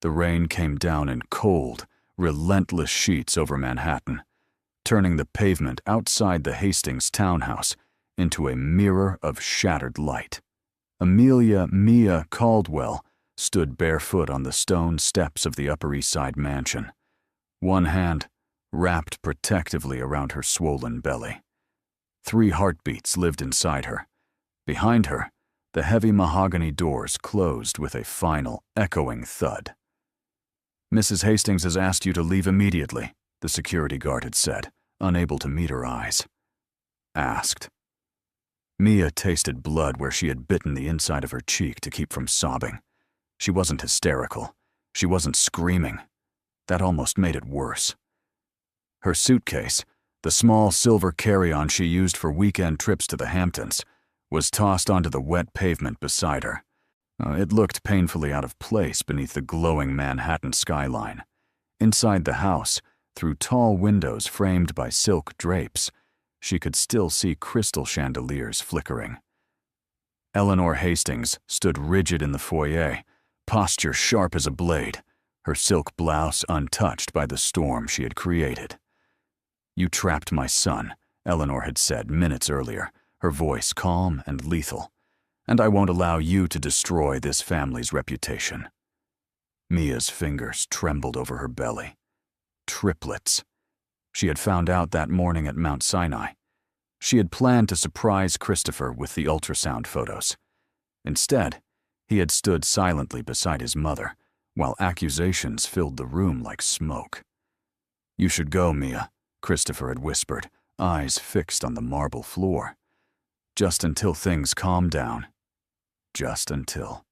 The rain came down in cold, relentless sheets over Manhattan, turning the pavement outside the Hastings townhouse into a mirror of shattered light. Amelia Mia Caldwell stood barefoot on the stone steps of the Upper East Side mansion, one hand wrapped protectively around her swollen belly. 3 heartbeats lived inside her. Behind her, the heavy mahogany doors closed with a final, echoing thud. "Mrs. Hastings has asked you to leave immediately," the security guard had said, unable to meet her eyes. Asked. Mia tasted blood where she had bitten the inside of her cheek to keep from sobbing. She wasn't hysterical. She wasn't screaming. That almost made it worse. Her suitcase, the small silver carry-on she used for weekend trips to the Hamptons, was tossed onto the wet pavement beside her. It looked painfully out of place beneath the glowing Manhattan skyline. Inside the house, through tall windows framed by silk drapes, she could still see crystal chandeliers flickering. Eleanor Hastings stood rigid in the foyer, posture sharp as a blade, her silk blouse untouched by the storm she had created. "You trapped my son," Eleanor had said minutes earlier, her voice calm and lethal, "and I won't allow you to destroy this family's reputation." Mia's fingers trembled over her belly. Triplets. She had found out that morning at Mount Sinai. She had planned to surprise Christopher with the ultrasound photos. Instead, he had stood silently beside his mother, while accusations filled the room like smoke. "You should go, Mia," Christopher had whispered, eyes fixed on the marble floor. "Just until things calm down." Just until.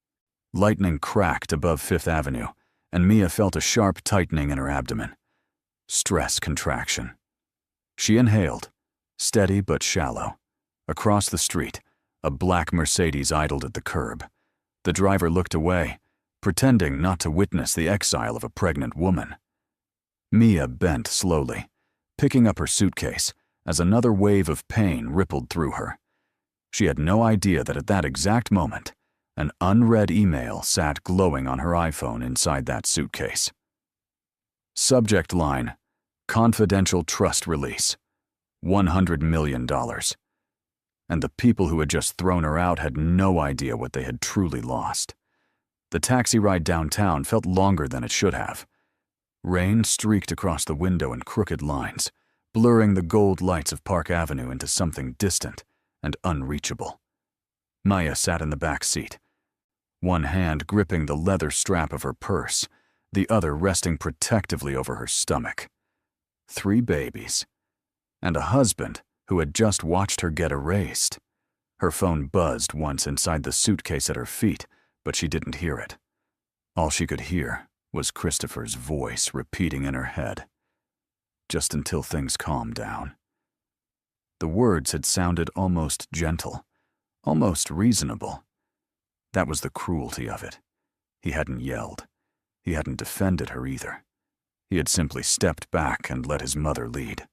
Lightning cracked above Fifth Avenue, and Mia felt a sharp tightening in her abdomen. Stress contraction. She inhaled, steady but shallow. Across the street, a black Mercedes idled at the curb. The driver looked away, pretending not to witness the exile of a pregnant woman. Mia bent slowly, picking up her suitcase as another wave of pain rippled through her. She had no idea that at that exact moment, an unread email sat glowing on her iPhone inside that suitcase. Subject line, "Confidential trust release, $100 million. And the people who had just thrown her out had no idea what they had truly lost. The taxi ride downtown felt longer than it should have. Rain streaked across the window in crooked lines, blurring the gold lights of Park Avenue into something distant and unreachable. Maya sat in the back seat, one hand gripping the leather strap of her purse, the other resting protectively over her stomach. 3 babies. And a husband who had just watched her get erased. Her phone buzzed once inside the suitcase at her feet, but she didn't hear it. All she could hear was Christopher's voice repeating in her head. Just until things calm down. The words had sounded almost gentle, almost reasonable. That was the cruelty of it. He hadn't yelled. He hadn't defended her either. He had simply stepped back and let his mother lead.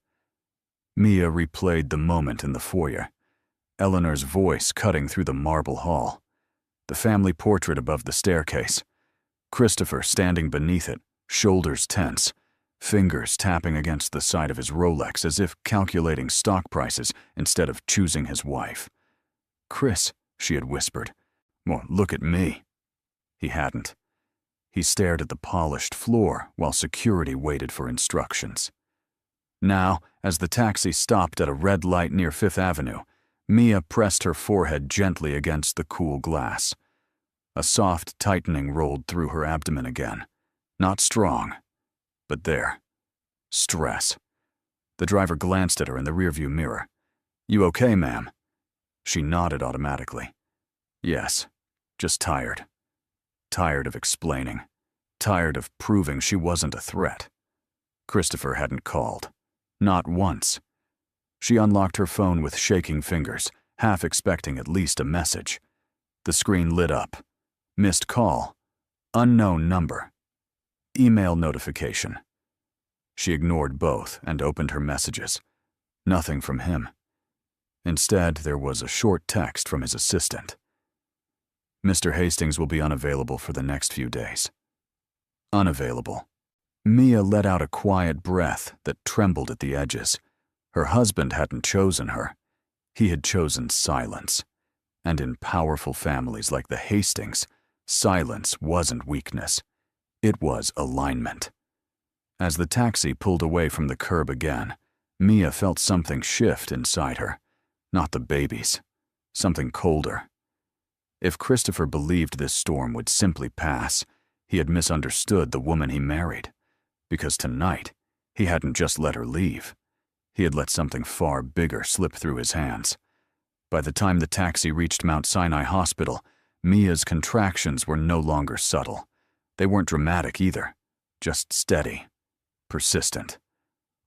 Mia replayed the moment in the foyer, Eleanor's voice cutting through the marble hall, the family portrait above the staircase, Christopher standing beneath it, shoulders tense, fingers tapping against the side of his Rolex as if calculating stock prices instead of choosing his wife. "Chris," she had whispered. "Well, look at me." He hadn't. He stared at the polished floor while security waited for instructions. Now, as the taxi stopped at a red light near Fifth Avenue, Mia pressed her forehead gently against the cool glass. A soft tightening rolled through her abdomen again. Not strong, but there. Stress. The driver glanced at her in the rearview mirror. "You okay, ma'am?" She nodded automatically. "Yes, just tired. Tired of explaining. Tired of proving she wasn't a threat." Christopher hadn't called. Not once. She unlocked her phone with shaking fingers, half expecting at least a message. The screen lit up. Missed call. Unknown number. Email notification. She ignored both and opened her messages. Nothing from him. Instead, there was a short text from his assistant. "Mr. Hastings will be unavailable for the next few days." Unavailable. Mia let out a quiet breath that trembled at the edges. Her husband hadn't chosen her. He had chosen silence. And in powerful families like the Hastings, silence wasn't weakness. It was alignment. As the taxi pulled away from the curb again, Mia felt something shift inside her. Not the babies. Something colder. If Christopher believed this storm would simply pass, he had misunderstood the woman he married. Because tonight, he hadn't just let her leave. He had let something far bigger slip through his hands. By the time the taxi reached Mount Sinai Hospital, Mia's contractions were no longer subtle. They weren't dramatic either, just steady, persistent,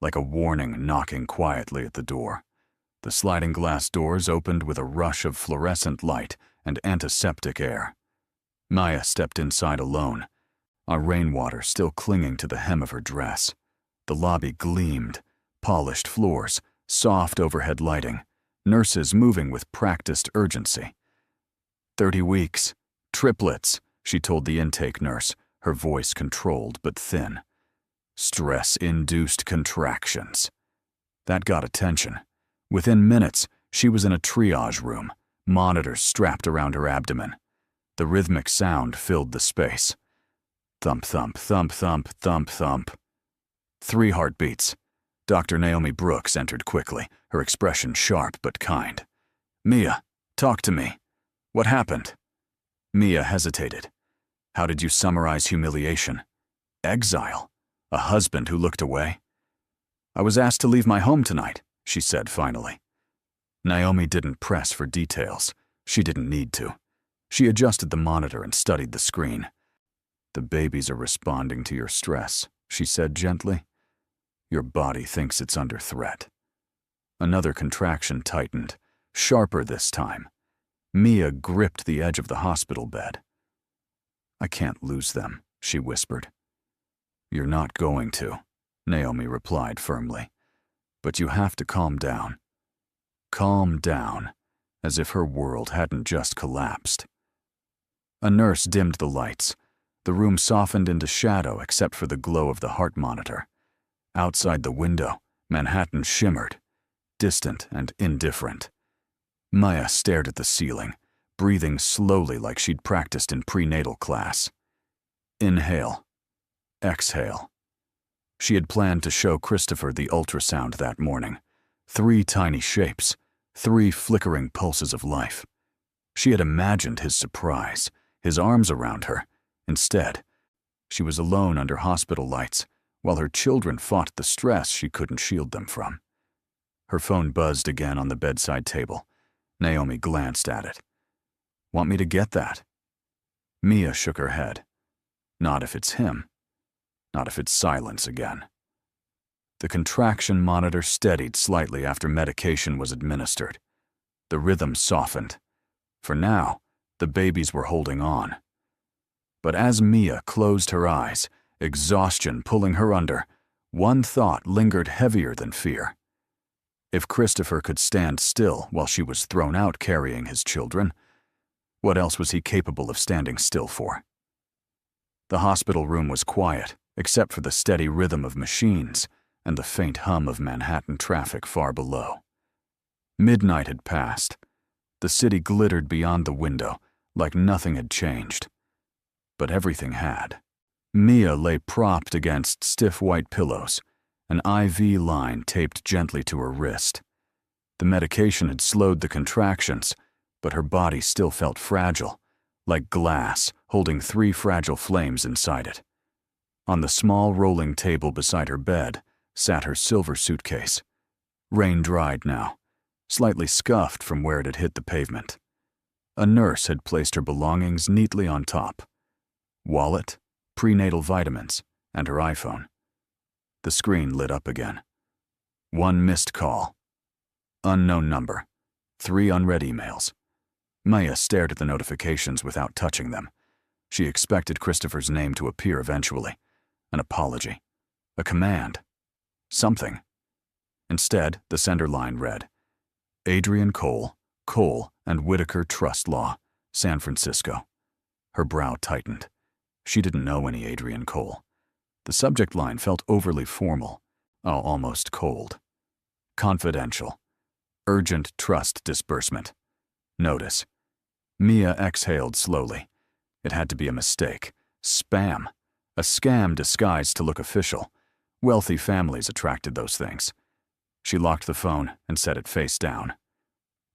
like a warning knocking quietly at the door. The sliding glass doors opened with a rush of fluorescent light and antiseptic air. Maya stepped inside alone, our rainwater still clinging to the hem of her dress. The lobby gleamed, polished floors, soft overhead lighting, nurses moving with practiced urgency. 30 weeks. Triplets, she told the intake nurse, her voice controlled but thin. Stress-induced contractions. That got attention. Within minutes, she was in a triage room, monitors strapped around her abdomen. The rhythmic sound filled the space. Thump, thump, thump, thump, thump, thump. 3 heartbeats. Dr. Naomi Brooks entered quickly, her expression sharp but kind. Mia, talk to me. What happened? Mia hesitated. How did you summarize humiliation? Exile? A husband who looked away? I was asked to leave my home tonight, she said finally. Naomi didn't press for details. She didn't need to. She adjusted the monitor and studied the screen. The babies are responding to your stress, she said gently. Your body thinks it's under threat. Another contraction tightened, sharper this time. Mia gripped the edge of the hospital bed. I can't lose them, she whispered. You're not going to, Naomi replied firmly. But you have to calm down. Calm down, as if her world hadn't just collapsed. A nurse dimmed the lights. The room softened into shadow except for the glow of the heart monitor. Outside the window, Manhattan shimmered, distant and indifferent. Maya stared at the ceiling, breathing slowly like she'd practiced in prenatal class. Inhale. Exhale. She had planned to show Christopher the ultrasound that morning. 3 tiny shapes, 3 flickering pulses of life. She had imagined his surprise, his arms around her. Instead, she was alone under hospital lights, while her children fought the stress she couldn't shield them from. Her phone buzzed again on the bedside table. Naomi glanced at it. Want me to get that? Mia shook her head. Not if it's him. Not if it's silence again. The contraction monitor steadied slightly after medication was administered. The rhythm softened. For now, the babies were holding on. But as Mia closed her eyes, exhaustion pulling her under, one thought lingered heavier than fear. If Christopher could stand still while she was thrown out carrying his children, what else was he capable of standing still for? The hospital room was quiet, except for the steady rhythm of machines and the faint hum of Manhattan traffic far below. Midnight had passed. The city glittered beyond the window, like nothing had changed. But everything had. Mia lay propped against stiff white pillows, an IV line taped gently to her wrist. The medication had slowed the contractions, but her body still felt fragile, like glass holding 3 fragile flames inside it. On the small rolling table beside her bed sat her silver suitcase. Rain-dried now, slightly scuffed from where it had hit the pavement. A nurse had placed her belongings neatly on top. Wallet, prenatal vitamins, and her iPhone. The screen lit up again. 1 missed call. Unknown number. 3 unread emails. Maya stared at the notifications without touching them. She expected Christopher's name to appear eventually. An apology. A command. Something. Instead, the sender line read, Adrian Cole, Cole and Whitaker Trust Law, San Francisco. Her brow tightened. She didn't know any Adrian Cole. The subject line felt overly formal, almost cold. Confidential. Urgent trust disbursement. Notice. Mia exhaled slowly. It had to be a mistake. Spam. A scam disguised to look official. Wealthy families attracted those things. She locked the phone and set it face down.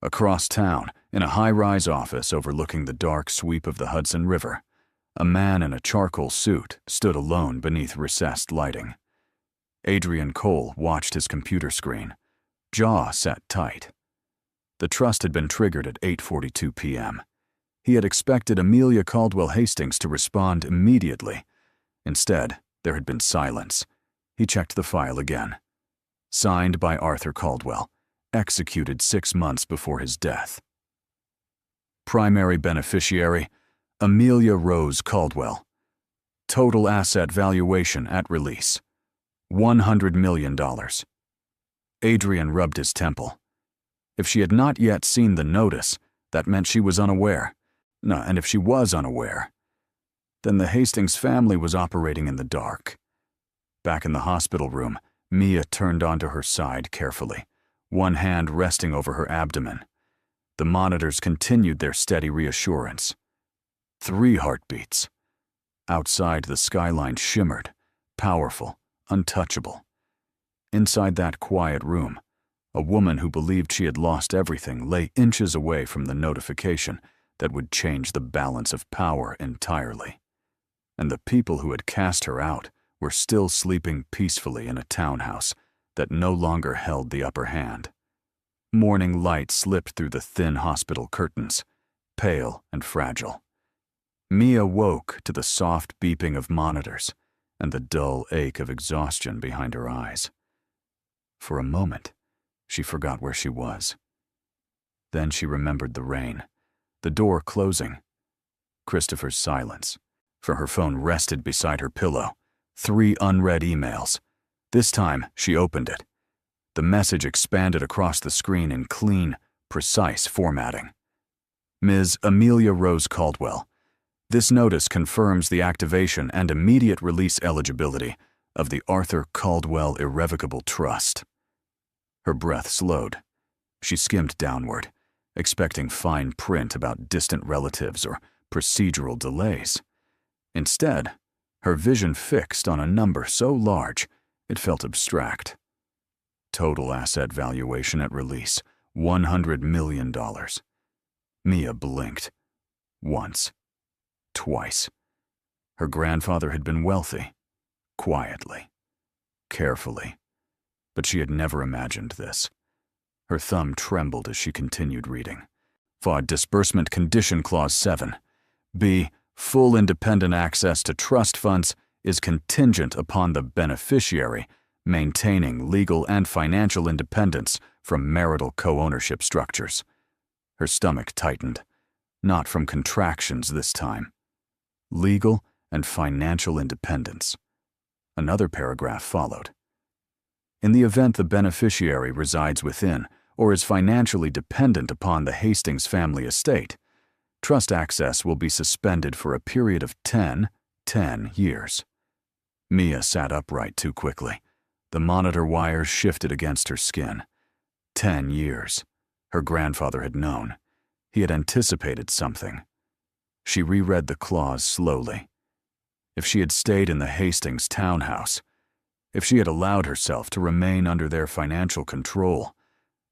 Across town, in a high-rise office overlooking the dark sweep of the Hudson River, a man in a charcoal suit stood alone beneath recessed lighting. Adrian Cole watched his computer screen, jaw set tight. The trust had been triggered at 8:42 p.m. He had expected Amelia Caldwell Hastings to respond immediately. Instead, there had been silence. He checked the file again. Signed by Arthur Caldwell, executed 6 months before his death. Primary beneficiary, Amelia Rose Caldwell. Total asset valuation at release, $100 million. Adrian rubbed his temple. If she had not yet seen the notice, that meant she was unaware. And if she was unaware, then the Hastings family was operating in the dark. Back in the hospital room, Mia turned onto her side carefully, one hand resting over her abdomen. The monitors continued their steady reassurance. 3 heartbeats. Outside, the skyline shimmered, powerful, untouchable. Inside that quiet room, a woman who believed she had lost everything lay inches away from the notification that would change the balance of power entirely. And the people who had cast her out were still sleeping peacefully in a townhouse that no longer held the upper hand. Morning light slipped through the thin hospital curtains, pale and fragile. Mia woke to the soft beeping of monitors and the dull ache of exhaustion behind her eyes. For a moment, she forgot where she was. Then she remembered the rain, the door closing, Christopher's silence, for her phone rested beside her pillow. 3 unread emails. This time, she opened it. The message expanded across the screen in clean, precise formatting. Ms. Amelia Rose Caldwell, this notice confirms the activation and immediate release eligibility of the Arthur Caldwell Irrevocable Trust. Her breath slowed. She skimmed downward, expecting fine print about distant relatives or procedural delays. Instead, her vision fixed on a number so large it felt abstract. Total asset valuation at release, $100 million. Mia blinked. Once. Twice. Her grandfather had been wealthy. Quietly. Carefully. But she had never imagined this. Her thumb trembled as she continued reading. FOD Disbursement Condition Clause 7. B. Full independent access to trust funds is contingent upon the beneficiary maintaining legal and financial independence from marital co-ownership structures. Her stomach tightened, not from contractions this time. Legal and financial independence. Another paragraph followed. In the event the beneficiary resides within or is financially dependent upon the Hastings family estate, trust access will be suspended for a period of 10 years. Mia sat upright too quickly. The monitor wires shifted against her skin. 10 years. Her grandfather had known. He had anticipated something. She reread the clause slowly. If she had stayed in the Hastings townhouse, if she had allowed herself to remain under their financial control,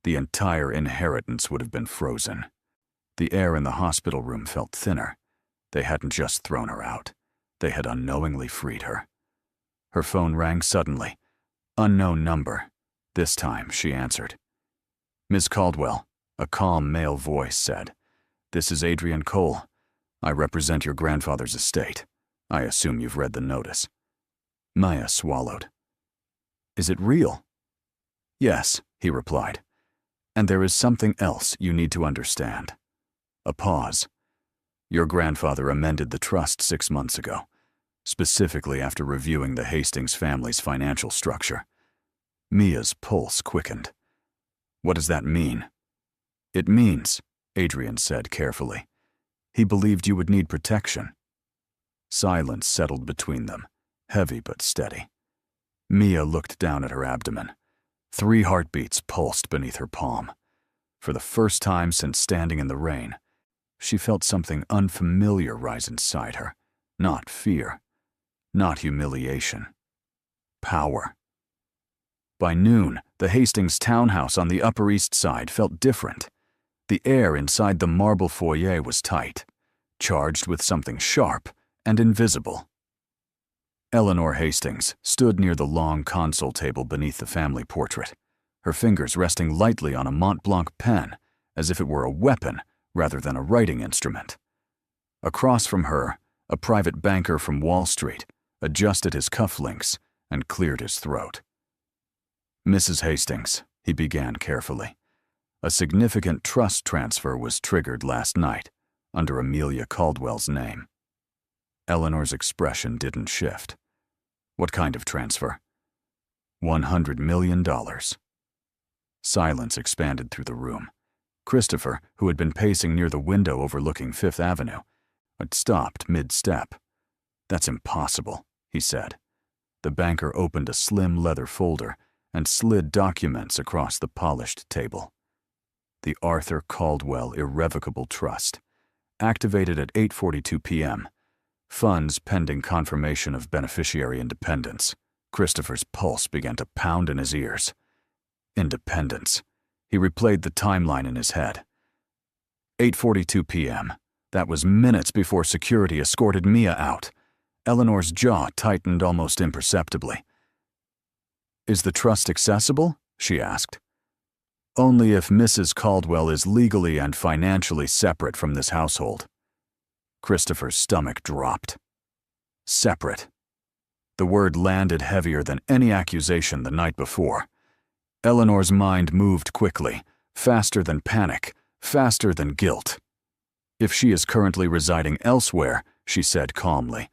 the entire inheritance would have been frozen. The air in the hospital room felt thinner. They hadn't just thrown her out. They had unknowingly freed her. Her phone rang suddenly. Unknown number. This time, she answered. Ms. Caldwell, a calm male voice said, "This is Adrian Cole. I represent your grandfather's estate. I assume you've read the notice." Mia swallowed. "Is it real?" "Yes," he replied. "And there is something else you need to understand." A pause. "Your grandfather amended the trust 6 months ago, specifically after reviewing the Hastings family's financial structure." Mia's pulse quickened. "What does that mean?" "It means," Adrian said carefully, "he believed you would need protection." Silence settled between them, heavy but steady. Mia looked down at her abdomen. 3 heartbeats pulsed beneath her palm. For the first time since standing in the rain, she felt something unfamiliar rise inside her. Not fear, not humiliation. Power. By noon, the Hastings townhouse on the Upper East Side felt different. The air inside the marble foyer was tight, charged with something sharp and invisible. Eleanor Hastings stood near the long console table beneath the family portrait, her fingers resting lightly on a Mont Blanc pen, as if it were a weapon rather than a writing instrument. Across from her, a private banker from Wall Street adjusted his cufflinks and cleared his throat. "Mrs. Hastings," he began carefully, "a significant trust transfer was triggered last night under Amelia Caldwell's name." Eleanor's expression didn't shift. "What kind of transfer?" $100 million. Silence expanded through the room. Christopher, who had been pacing near the window overlooking Fifth Avenue, had stopped mid-step. "That's impossible," he said. The banker opened a slim leather folder and slid documents across the polished table. The Arthur Caldwell Irrevocable Trust, activated at 8:42 p.m., funds pending confirmation of beneficiary independence. Christopher's pulse began to pound in his ears. Independence. He replayed the timeline in his head. 8:42 p.m. That was minutes before security escorted Mia out. Eleanor's jaw tightened almost imperceptibly. "Is the trust accessible?" she asked. "Only if Mrs. Caldwell is legally and financially separate from this household." Christopher's stomach dropped. Separate. The word landed heavier than any accusation the night before. Eleanor's mind moved quickly, faster than panic, faster than guilt. "If she is currently residing elsewhere," she said calmly,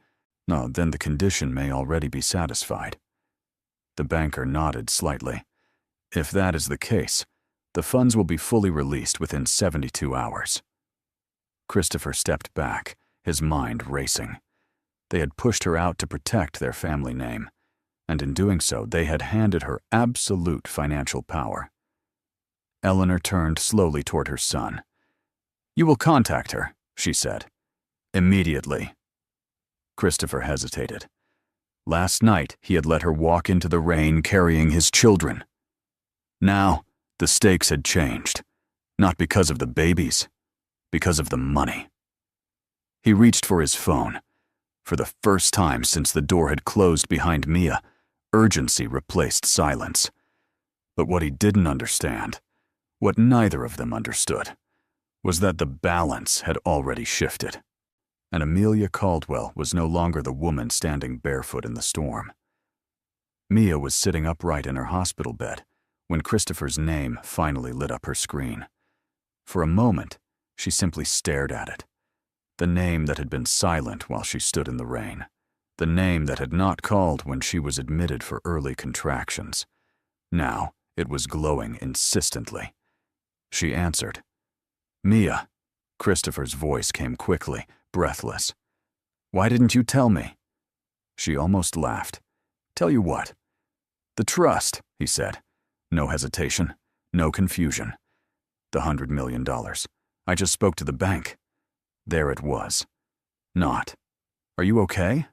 "no, then the condition may already be satisfied." The banker nodded slightly. "If that is the case, the funds will be fully released within 72 hours. Christopher stepped back, his mind racing. They had pushed her out to protect their family name, and in doing so, they had handed her absolute financial power. Eleanor turned slowly toward her son. "You will contact her," she said. "Immediately." Christopher hesitated. Last night, he had let her walk into the rain carrying his children. Now, the stakes had changed. Not because of the babies, because of the money. He reached for his phone. For the first time since the door had closed behind Mia, urgency replaced silence. But what he didn't understand, what neither of them understood, was that the balance had already shifted, and Amelia Caldwell was no longer the woman standing barefoot in the storm. Mia was sitting upright in her hospital bed when Christopher's name finally lit up her screen. For a moment, she simply stared at it. The name that had been silent while she stood in the rain. The name that had not called when she was admitted for early contractions. Now, it was glowing insistently. She answered. "Mia." Christopher's voice came quickly, breathless. "Why didn't you tell me?" She almost laughed. "Tell you what?" "The trust," he said. No hesitation, no confusion. "The $100 million. I just spoke to the bank." There it was. Not. "Are you okay?"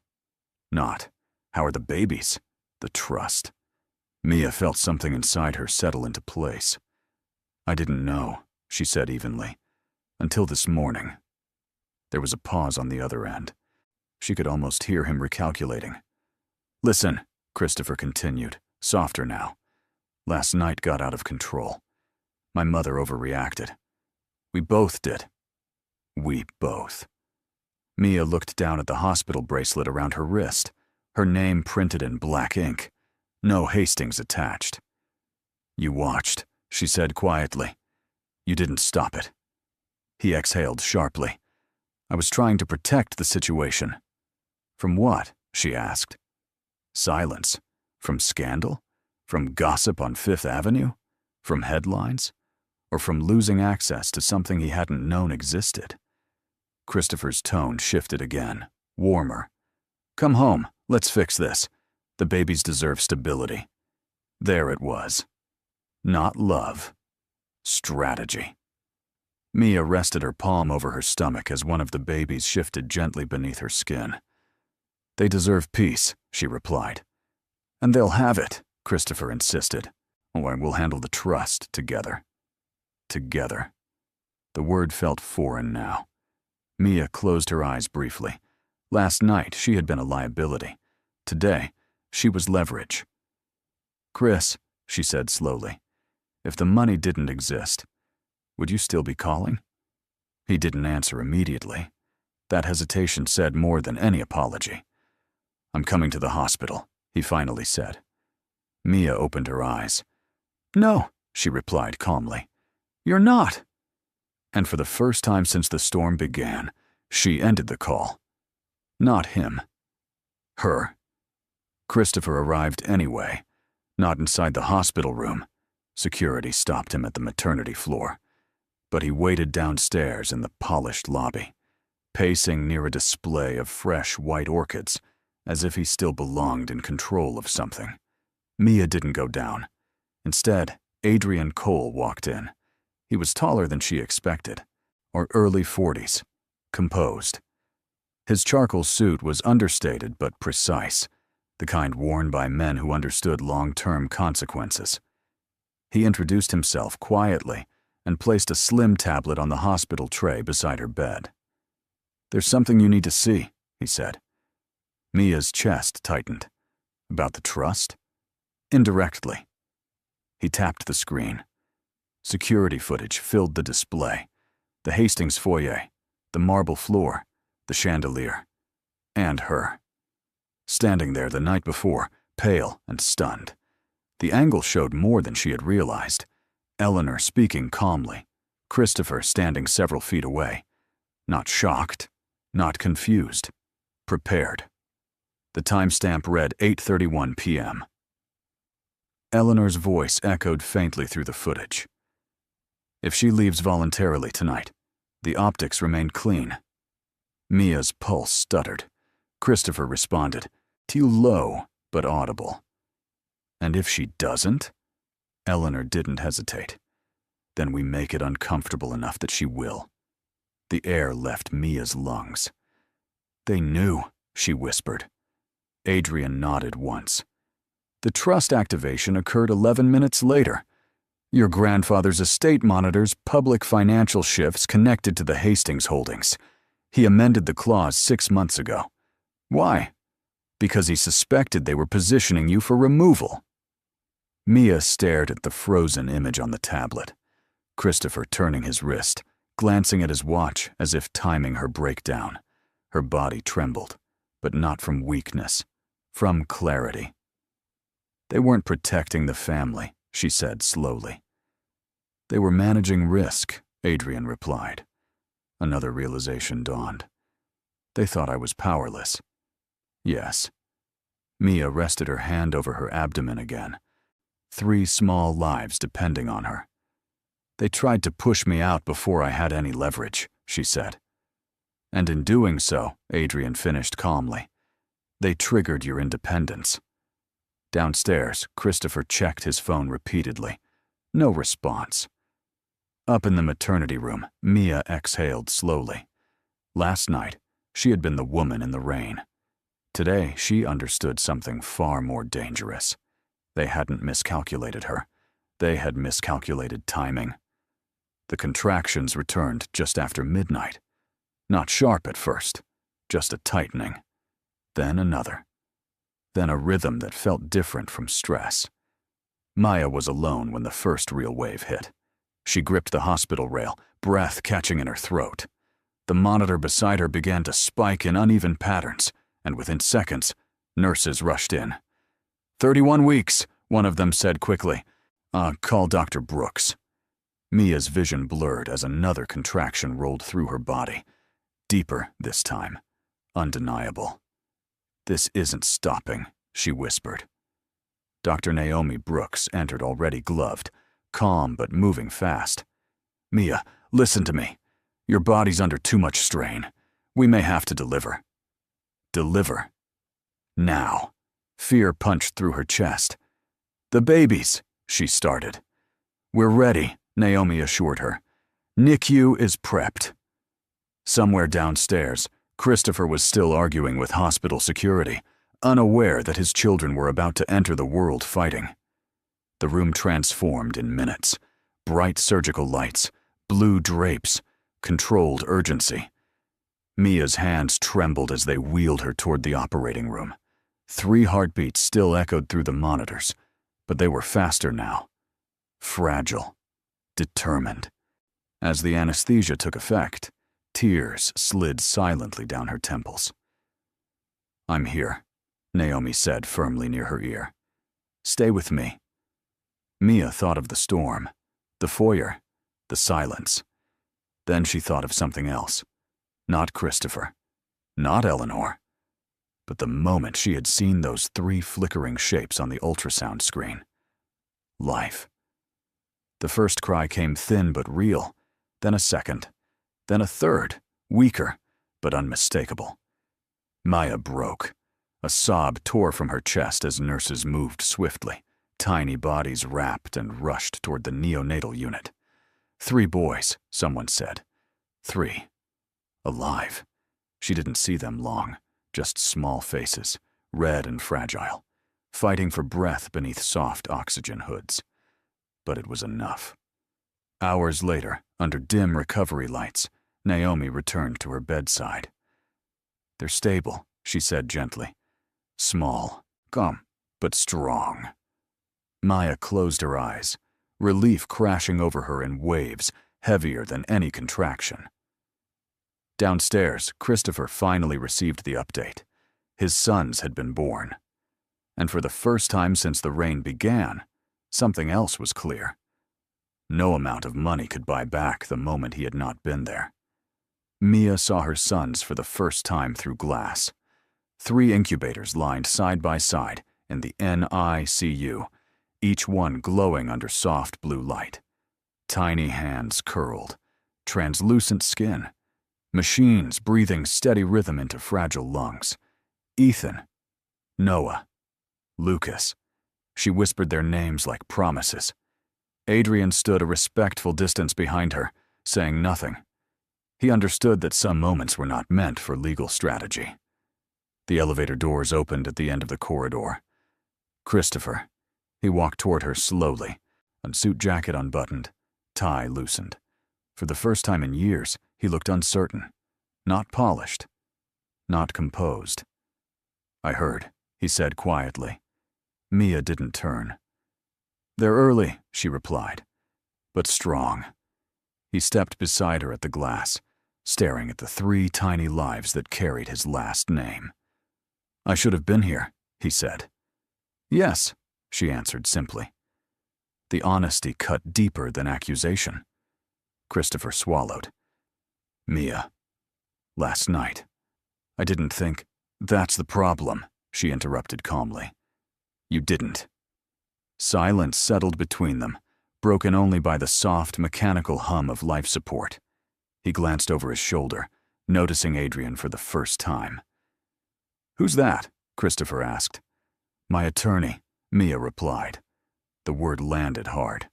Not. "How are the babies?" The trust. Mia felt something inside her settle into place. "I didn't know," she said evenly, "until this morning." There was a pause on the other end. She could almost hear him recalculating. "Listen," Christopher continued, softer now. "Last night got out of control. My mother overreacted. We both did. We both." Mia looked down at the hospital bracelet around her wrist, her name printed in black ink. No Hastings attached. "You watched," she said quietly. "You didn't stop it." He exhaled sharply. "I was trying to protect the situation." "From what?" she asked. Silence. From scandal? From gossip on Fifth Avenue? From headlines? Or from losing access to something he hadn't known existed? Christopher's tone shifted again, warmer, Come home, let's fix this. The babies deserve stability. There it was. Not love. Strategy. Mia rested her palm over her stomach as one of the babies shifted gently beneath her skin. They deserve peace, she replied. And they'll have it, Christopher insisted. Or we'll handle the trust together. Together. The word felt foreign now. Mia closed her eyes briefly. Last night, she had been a liability. Today, she was leverage. Chris, she said slowly, if the money didn't exist, would you still be calling? He didn't answer immediately. That hesitation said more than any apology. I'm coming to the hospital, he finally said. Mia opened her eyes. No, she replied calmly. You're not. And for the first time since the storm began, she ended the call. Not him. Her. Christopher arrived anyway, not inside the hospital room. Security stopped him at the maternity floor. But he waited downstairs in the polished lobby, pacing near a display of fresh white orchids, as if he still belonged in control of something. Mia didn't go down. Instead, Adrian Cole walked in. He was taller than she expected, or early 40s, composed. His charcoal suit was understated but precise, the kind worn by men who understood long-term consequences. He introduced himself quietly and placed a slim tablet on the hospital tray beside her bed. There's something you need to see, he said. Mia's chest tightened. About the trust? Indirectly. He tapped the screen. Security footage filled the display. The Hastings foyer, the marble floor, the chandelier, and her. Standing there the night before, pale and stunned. The angle showed more than she had realized. Eleanor speaking calmly, Christopher standing several feet away. Not shocked, not confused, prepared. The timestamp read 8:31 p.m. Eleanor's voice echoed faintly through the footage. If she leaves voluntarily tonight, the optics remain clean. Mia's pulse stuttered. Christopher responded, too low but audible. And if she doesn't? Eleanor didn't hesitate. Then we make it uncomfortable enough that she will. The air left Mia's lungs. They knew, she whispered. Adrian nodded once. The trust activation occurred 11 minutes later. Your grandfather's estate monitors public financial shifts connected to the Hastings holdings. He amended the clause 6 months ago. Why? Because he suspected they were positioning you for removal. Mia stared at the frozen image on the tablet. Christopher turning his wrist, glancing at his watch as if timing her breakdown. Her body trembled, but not from weakness, from clarity. They weren't protecting the family, she said slowly. They were managing risk, Adrian replied. Another realization dawned. They thought I was powerless. Yes. Mia rested her hand over her abdomen again. 3 small lives depending on her. They tried to push me out before I had any leverage, she said. And in doing so, Adrian finished calmly, they triggered your independence. Downstairs, Christopher checked his phone repeatedly. No response. Up in the maternity room, Mia exhaled slowly. Last night, she had been the woman in the rain. Today, she understood something far more dangerous. They hadn't miscalculated her. They had miscalculated timing. The contractions returned just after midnight. Not sharp at first, just a tightening. Then another. Then a rhythm that felt different from stress. Maya was alone when the first real wave hit. She gripped the hospital rail, breath catching in her throat. The monitor beside her began to spike in uneven patterns, and within seconds, nurses rushed in. 31 weeks, one of them said quickly. Call Dr. Brooks. Mia's vision blurred as another contraction rolled through her body. Deeper this time. Undeniable. This isn't stopping, she whispered. Dr. Naomi Brooks entered already gloved, calm but moving fast. Mia, listen to me. Your body's under too much strain. We may have to deliver. Deliver? Now. Fear punched through her chest. "The babies," she started. "We're ready," Naomi assured her. "NICU is prepped." Somewhere downstairs, Christopher was still arguing with hospital security, unaware that his children were about to enter the world fighting. The room transformed in minutes. Bright surgical lights, blue drapes, controlled urgency. Mia's hands trembled as they wheeled her toward the operating room. 3 heartbeats still echoed through the monitors, but they were faster now. Fragile. Determined. As the anesthesia took effect, tears slid silently down her temples. "I'm here," Naomi said firmly near her ear. "Stay with me." Mia thought of the storm, the foyer, the silence. Then she thought of something else. Not Christopher. Not Eleanor. But the moment she had seen those 3 flickering shapes on the ultrasound screen. Life. The first cry came thin but real, then a second, then a third, weaker but unmistakable. Maya broke. A sob tore from her chest as nurses moved swiftly. Tiny bodies wrapped and rushed toward the neonatal unit. 3 boys, someone said. 3. Alive. She didn't see them long, just small faces, red and fragile, fighting for breath beneath soft oxygen hoods. But it was enough. Hours later, under dim recovery lights, Naomi returned to her bedside. "They're stable," she said gently. "Small, but strong." Maya closed her eyes, relief crashing over her in waves, heavier than any contraction. Downstairs, Christopher finally received the update. His sons had been born. And for the first time since the rain began, something else was clear. No amount of money could buy back the moment he had not been there. Mia saw her sons for the first time through glass. 3 incubators lined side by side in the NICU, each one glowing under soft blue light. Tiny hands curled, translucent skin, machines breathing steady rhythm into fragile lungs. Ethan, Noah, Lucas. She whispered their names like promises. Adrian stood a respectful distance behind her, saying nothing. He understood that some moments were not meant for legal strategy. The elevator doors opened at the end of the corridor. Christopher. He walked toward her slowly, a suit jacket unbuttoned, tie loosened. For the first time in years, he looked uncertain, not polished, not composed. "I heard," he said quietly. Mia didn't turn. "They're early," she replied, "but strong." He stepped beside her at the glass, staring at the 3 tiny lives that carried his last name. "I should have been here," he said. "Yes," she answered simply. The honesty cut deeper than accusation. Christopher swallowed. "Mia, last night, I didn't think—" "That's the problem," she interrupted calmly. "You didn't." Silence settled between them, broken only by the soft, mechanical hum of life support. He glanced over his shoulder, noticing Adrian for the first time. "Who's that?" Christopher asked. "My attorney," Mia replied. The word landed hard.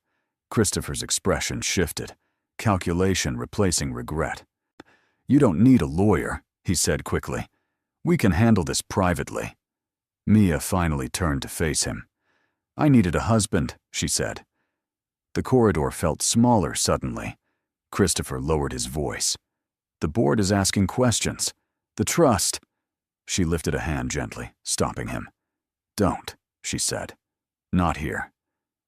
Christopher's expression shifted, calculation replacing regret. "You don't need a lawyer," he said quickly. "We can handle this privately." Mia finally turned to face him. "I needed a husband," she said. The corridor felt smaller suddenly. Christopher lowered his voice. "The board is asking questions. The trust." She lifted a hand gently, stopping him. "Don't," she said. "Not here.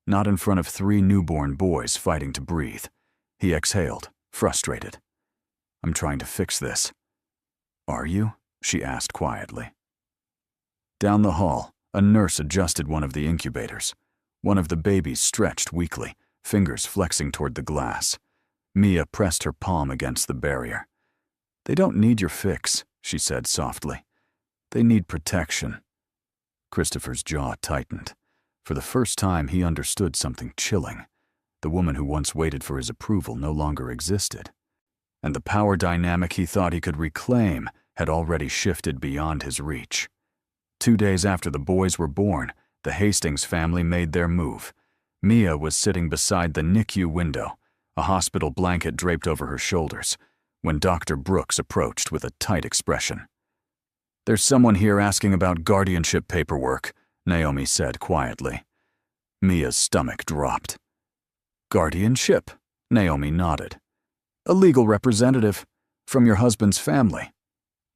Not in front of 3 newborn boys fighting to breathe." He exhaled, frustrated. "I'm trying to fix this." "Are you?" she asked quietly. Down the hall, a nurse adjusted one of the incubators. One of the babies stretched weakly, fingers flexing toward the glass. Mia pressed her palm against the barrier. "They don't need your fix," she said softly. "They need protection." Christopher's jaw tightened. For the first time, he understood something chilling. The woman who once waited for his approval no longer existed. And the power dynamic he thought he could reclaim had already shifted beyond his reach. 2 days after the boys were born, the Hastings family made their move. Mia was sitting beside the NICU window, a hospital blanket draped over her shoulders, when Dr. Brooks approached with a tight expression. "There's someone here asking about guardianship paperwork," Naomi said quietly. Mia's stomach dropped. "Guardianship?" Naomi nodded. "A legal representative from your husband's family."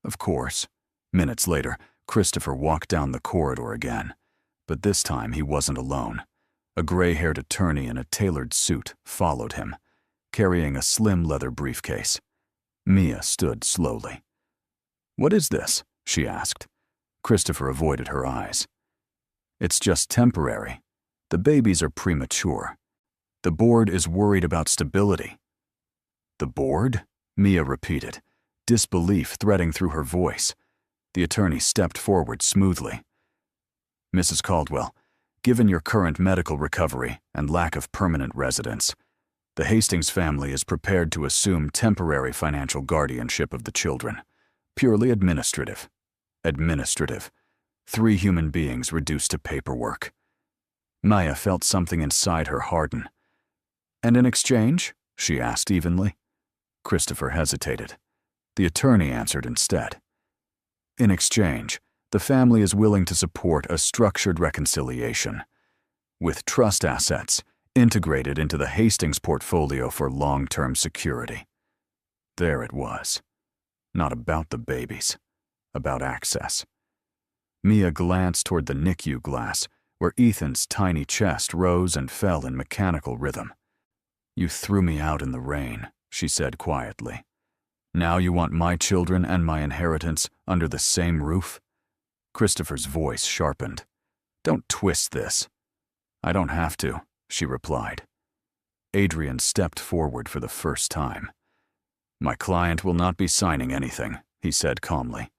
"Of course." Minutes later, Christopher walked down the corridor again, but this time he wasn't alone. A gray-haired attorney in a tailored suit followed him, carrying a slim leather briefcase. Mia stood slowly. "What is this?" she asked. Christopher avoided her eyes. "It's just temporary. The babies are premature. The board is worried about stability." "The board?" Mia repeated, disbelief threading through her voice. The attorney stepped forward smoothly. "Mrs. Caldwell, given your current medical recovery and lack of permanent residence, the Hastings family is prepared to assume temporary financial guardianship of the children. Purely administrative. Administrative. 3 human beings reduced to paperwork." Maya felt something inside her harden. "And in exchange?" she asked evenly. Christopher hesitated. The attorney answered instead. "In exchange, the family is willing to support a structured reconciliation, with trust assets integrated into the Hastings portfolio for long-term security." There it was. Not about the babies, about access. Mia glanced toward the NICU glass, where Ethan's tiny chest rose and fell in mechanical rhythm. "You threw me out in the rain," she said quietly. "Now you want my children and my inheritance under the same roof?" Christopher's voice sharpened. "Don't twist this." "I don't have to," she replied. Adrian stepped forward for the first time. "My client will not be signing anything," he said calmly,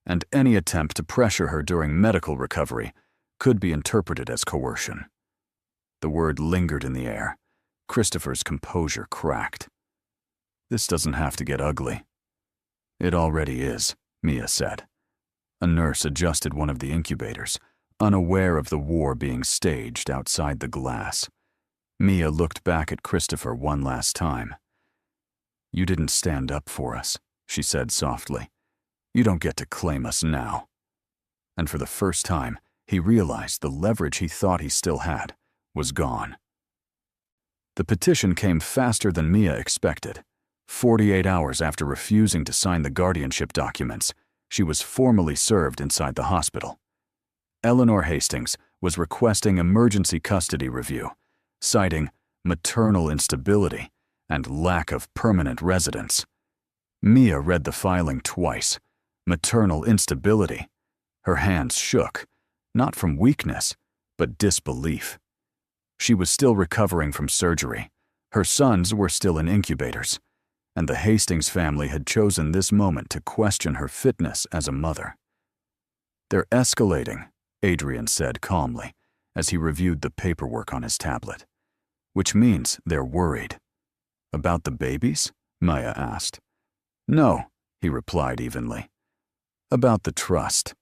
"and any attempt to pressure her during medical recovery could be interpreted as coercion." The word lingered in the air. Christopher's composure cracked. "This doesn't have to get ugly." "It already is," Mia said. A nurse adjusted one of the incubators, unaware of the war being staged outside the glass. Mia looked back at Christopher one last time. "You didn't stand up for us," she said softly. "You don't get to claim us now." And for the first time, he realized the leverage he thought he still had was gone. The petition came faster than Mia expected. 48 hours after refusing to sign the guardianship documents, she was formally served inside the hospital. Eleanor Hastings was requesting emergency custody review, citing maternal instability and lack of permanent residence. Mia read the filing twice. Maternal instability. Her hands shook, not from weakness, but disbelief. She was still recovering from surgery. Her sons were still in incubators, and the Hastings family had chosen this moment to question her fitness as a mother. "They're escalating," Adrian said calmly, as he reviewed the paperwork on his tablet. "Which means they're worried." "About the babies?" Maya asked. "No," he replied evenly. "About the trust."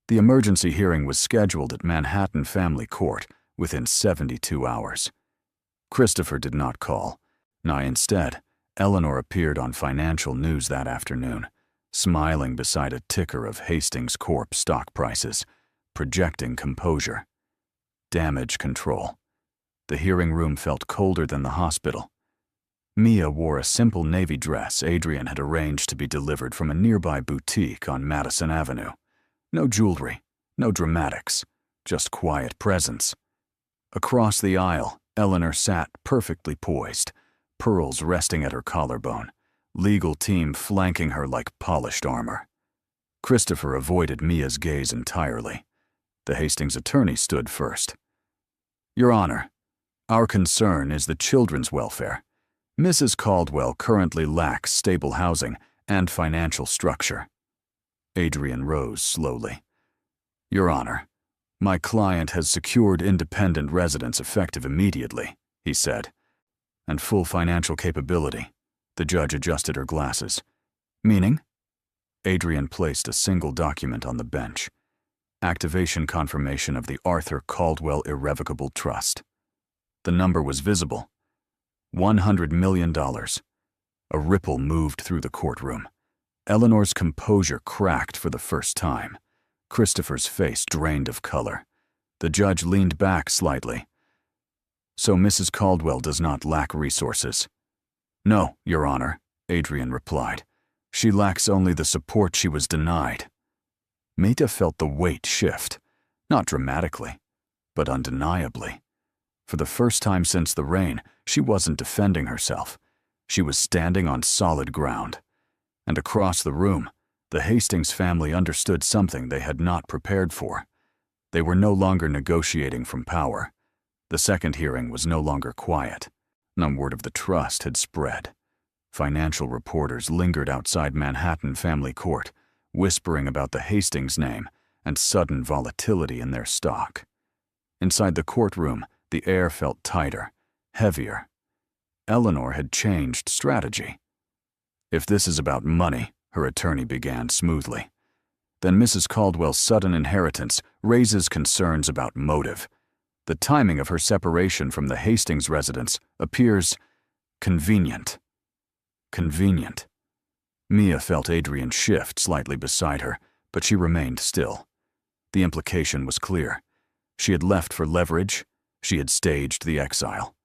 The emergency hearing was scheduled at Manhattan Family Court within 72 hours. Christopher did not call. Instead, Eleanor appeared on financial news that afternoon, smiling beside a ticker of Hastings Corp stock prices, projecting composure. Damage control. The hearing room felt colder than the hospital. Mia wore a simple navy dress Adrian had arranged to be delivered from a nearby boutique on Madison Avenue. No jewelry, no dramatics, just quiet presence. Across the aisle, Eleanor sat perfectly poised, pearls resting at her collarbone, legal team flanking her like polished armor. Christopher avoided Mia's gaze entirely. The Hastings attorney stood first. "Your Honor, our concern is the children's welfare. Mrs. Caldwell currently lacks stable housing and financial structure." Adrian rose slowly. "Your Honor, my client has secured independent residence effective immediately," he said, "and full financial capability." The judge adjusted her glasses. "Meaning?" Adrian placed a single document on the bench. Activation confirmation of the Arthur Caldwell Irrevocable Trust. The number was visible. $100 million. A ripple moved through the courtroom. Eleanor's composure cracked for the first time. Christopher's face drained of color. The judge leaned back slightly. So Mrs. Caldwell does not lack resources? No, Your Honor, Adrian replied. She lacks only the support she was denied. Meta felt the weight shift, not dramatically, but undeniably. For the first time since the rain, she wasn't defending herself. She was standing on solid ground. And across the room, the Hastings family understood something they had not prepared for. They were no longer negotiating from power. The second hearing was no longer quiet. No word of the trust had spread. Financial reporters lingered outside Manhattan Family Court, whispering about the Hastings name and sudden volatility in their stock. Inside the courtroom, the air felt tighter, heavier. Eleanor had changed strategy. If this is about money, her attorney began smoothly, then Mrs. Caldwell's sudden inheritance raises concerns about motive. The timing of her separation from the Hastings residence appears convenient. Convenient. Mia felt Adrian shift slightly beside her, but she remained still. The implication was clear. She had left for leverage. She had staged the exile.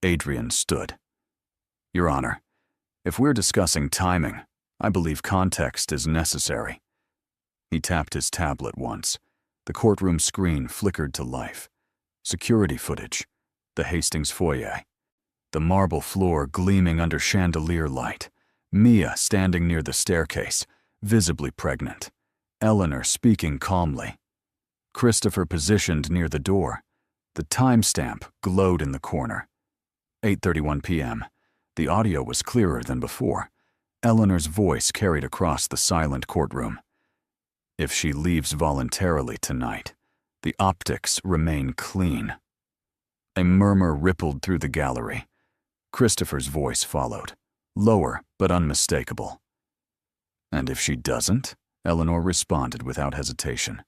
Adrian stood. Your Honor, if we're discussing timing, I believe context is necessary. He tapped his tablet once. The courtroom screen flickered to life. Security footage. The Hastings foyer. The marble floor gleaming under chandelier light. Mia standing near the staircase, visibly pregnant. Eleanor speaking calmly. Christopher positioned near the door. The timestamp glowed in the corner. 8:31 p.m. The audio was clearer than before. Eleanor's voice carried across the silent courtroom. If she leaves voluntarily tonight, the optics remain clean. A murmur rippled through the gallery. Christopher's voice followed, lower but unmistakable. And if she doesn't, Eleanor responded without hesitation.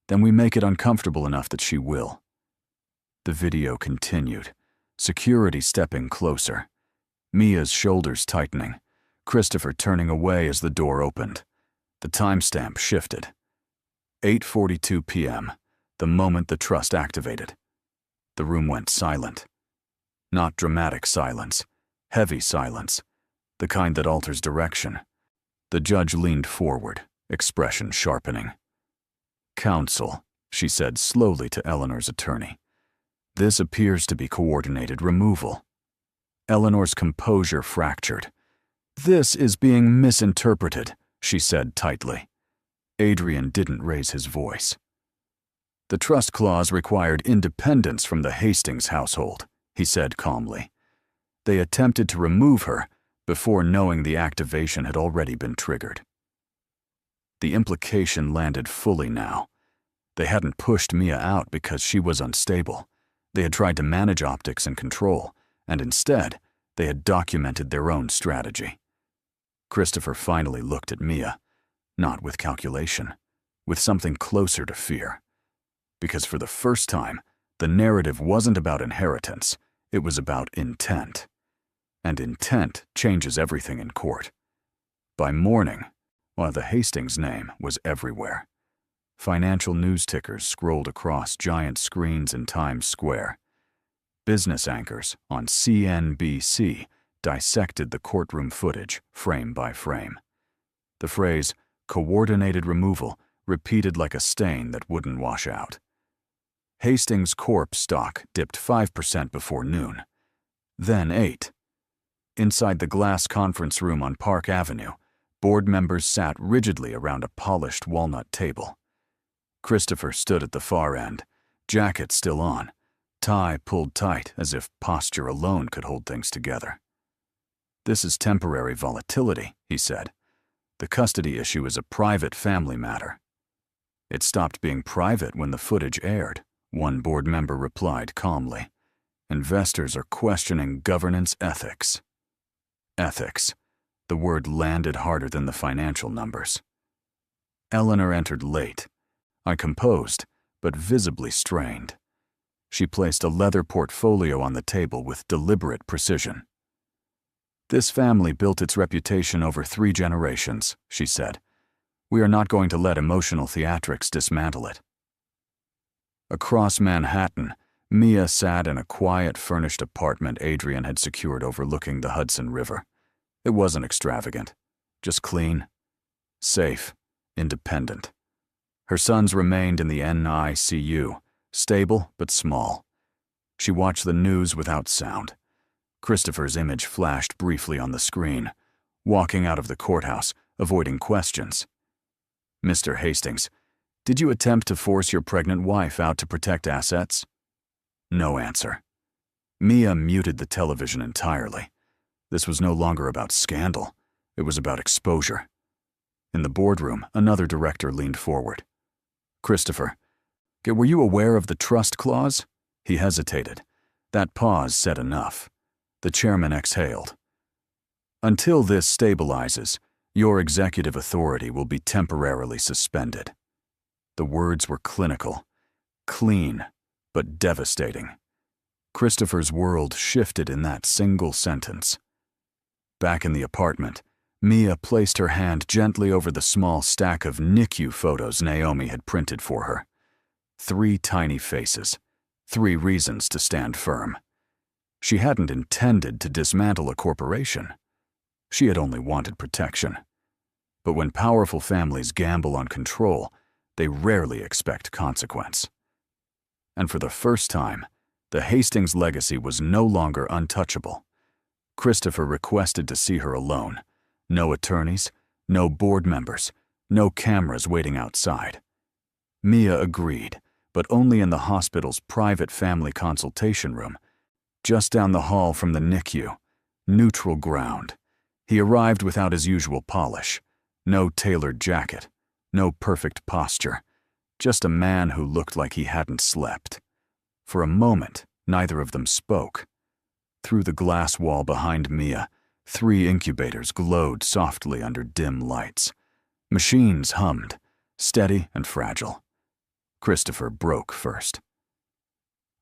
Then we make it uncomfortable enough that she will. The video continued, security stepping closer. Mia's shoulders tightening, Christopher turning away as the door opened. The timestamp shifted. 8:42 p.m., the moment the trust activated. The room went silent. Not dramatic silence, heavy silence, the kind that alters direction. The judge leaned forward, expression sharpening. Counsel, she said slowly to Eleanor's attorney. This appears to be coordinated removal. Eleanor's composure fractured. This is being misinterpreted, she said tightly. Adrian didn't raise his voice. The trust clause required independence from the Hastings household, he said calmly. They attempted to remove her before knowing the activation had already been triggered. The implication landed fully now. They hadn't pushed Mia out because she was unstable. They had tried to manage optics and control, and instead, they had documented their own strategy. Christopher finally looked at Mia, not with calculation, with something closer to fear. Because for the first time, the narrative wasn't about inheritance, it was about intent. And intent changes everything in court. By morning, while the Hastings name was everywhere, financial news tickers scrolled across giant screens in Times Square. Business anchors on CNBC dissected the courtroom footage frame by frame. The phrase, coordinated removal, repeated like a stain that wouldn't wash out. Hastings Corp stock dipped 5% before noon, then 8%. Inside the glass conference room on Park Avenue, board members sat rigidly around a polished walnut table. Christopher stood at the far end, jacket still on, tie pulled tight as if posture alone could hold things together. This is temporary volatility, he said. The custody issue is a private family matter. It stopped being private when the footage aired, one board member replied calmly. Investors are questioning governance ethics. Ethics. The word landed harder than the financial numbers. Eleanor entered late. I composed, but visibly strained. She placed a leather portfolio on the table with deliberate precision. "This family built its reputation over 3 generations," she said. "We are not going to let emotional theatrics dismantle it." Across Manhattan, Mia sat in a quiet, furnished apartment Adrian had secured overlooking the Hudson River. It wasn't extravagant, just clean, safe, independent. Her sons remained in the NICU, stable but small. She watched the news without sound. Christopher's image flashed briefly on the screen, walking out of the courthouse, avoiding questions. "Mr. Hastings, did you attempt to force your pregnant wife out to protect assets?" No answer. Mia muted the television entirely. This was no longer about scandal. It was about exposure. In the boardroom, another director leaned forward. "Christopher, were you aware of the trust clause?" He hesitated. That pause said enough. The chairman exhaled. "Until this stabilizes, your executive authority will be temporarily suspended." The words were clinical, clean, but devastating. Christopher's world shifted in that single sentence. Back in the apartment, Mia placed her hand gently over the small stack of NICU photos Naomi had printed for her. 3 tiny faces, 3 reasons to stand firm. She hadn't intended to dismantle a corporation. She had only wanted protection. But when powerful families gamble on control, they rarely expect consequence. And for the first time, the Hastings legacy was no longer untouchable. Christopher requested to see her alone. No attorneys, no board members, no cameras waiting outside. Mia agreed, but only in the hospital's private family consultation room, just down the hall from the NICU. Neutral ground. He arrived without his usual polish. No tailored jacket. No perfect posture. Just a man who looked like he hadn't slept. For a moment, neither of them spoke. Through the glass wall behind Mia, 3 incubators glowed softly under dim lights. Machines hummed, steady and fragile. Christopher broke first.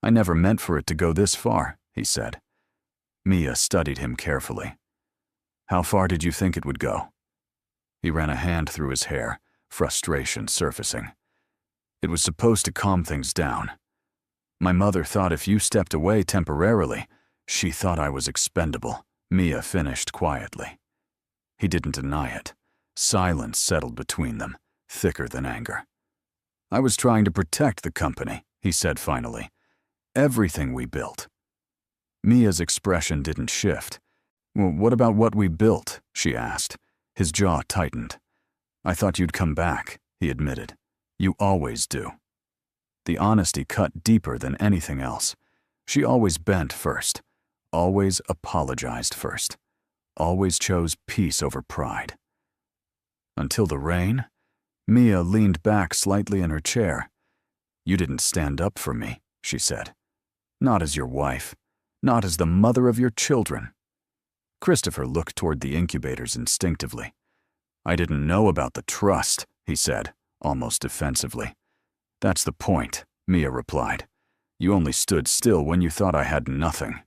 "I never meant for it to go this far," he said. Mia studied him carefully. "How far did you think it would go?" He ran a hand through his hair, frustration surfacing. "It was supposed to calm things down. My mother thought if you stepped away temporarily, she thought I was expendable," Mia finished quietly. He didn't deny it. Silence settled between them, thicker than anger. "I was trying to protect the company," he said finally. "Everything we built." Mia's expression didn't shift. "Well, what about what we built?" she asked. His jaw tightened. "I thought you'd come back," he admitted. "You always do." The honesty cut deeper than anything else. She always bent first, always apologized first, always chose peace over pride. Until the rain, Mia leaned back slightly in her chair. "You didn't stand up for me," she said. "Not as your wife, not as the mother of your children." Christopher looked toward the incubators instinctively. "I didn't know about the trust," he said, almost defensively. "That's the point," Mia replied. "You only stood still when you thought I had nothing."